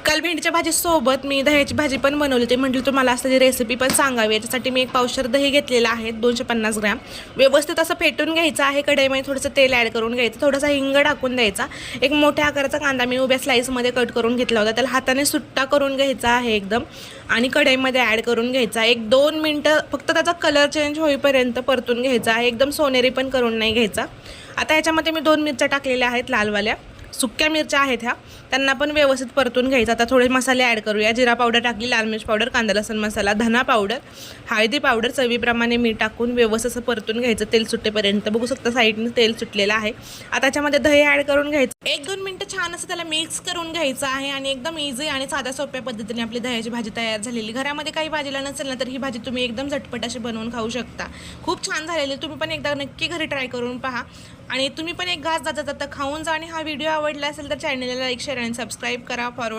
काल भेंडीच्या भाजीसोबत मी दह्याची भाजी पण बनवली होती. म्हटलं तुम्हाला असं जी रेसिपी पण सांगावी. याच्यासाठी मी 1 पावशर दही घेतलेलं आहे, 250 ग्रॅम. व्यवस्थित असं फेटून घ्यायचं आहे. कढईमध्ये थोडंसं तेल ॲड करून घ्यायचं, थोडासा हिंग टाकून द्यायचा. एक मोठ्या आकाराचा कांदा मी उभ्या स्लाईसमध्ये कट करून घेतला होता. त्याला हाताने सुट्टा करून घ्यायचा आहे एकदम आणि कढईमध्ये ॲड करून घ्यायचा. 1-2 मिनटं फक्त त्याचा कलर चेंज होईपर्यंत परतून घ्यायचा आहे. एकदम सोनेरी पण करून नाही घ्यायचा. आता याच्यामध्ये मी 2 मिरच्या टाकलेल्या आहेत, लालवाल्या सुक्या मिरच्या आहेत ह्या, त्यांना पण व्यवस्थित परतून घ्यायचं. आता थोडे मसाले ॲड करूया. जिरा पावडर टाकली, लाल मिर्च पावडर, कांदा लसूण मसाला, धना पावडर, हळदी पावडर, चवीप्रमाणे मीठ टाकून व्यवस्थित असं परतून घ्यायचं तेल सुटेपर्यंत. बघू शकता साईडने तेल सुटलेलं आहे. आता त्याच्यामध्ये दही ॲड करून घ्यायचं. 1-2 मिनटं छान असं त्याला मिक्स करून घ्यायचं आहे आणि एकदम इझी आणि साध्या सोप्या पद्धतीने आपली दह्याची भाजी तयार झालेली. घरामध्ये काही भाजीला नसेल ना तर ही भाजी तुम्ही एकदम झटपट अशी बनवून खाऊ शकता. खूप छान झालेली. तुम्ही पण एकदा नक्की घरी ट्राय करून पहा आणि तुम्ही पण एक घास जाता जाता खाऊन जा. आणि हा व्हिडिओ आवडला असेल तर चॅनलला लाईक, शेअर आणि सबस्क्राईब करा. फॉरवर्ड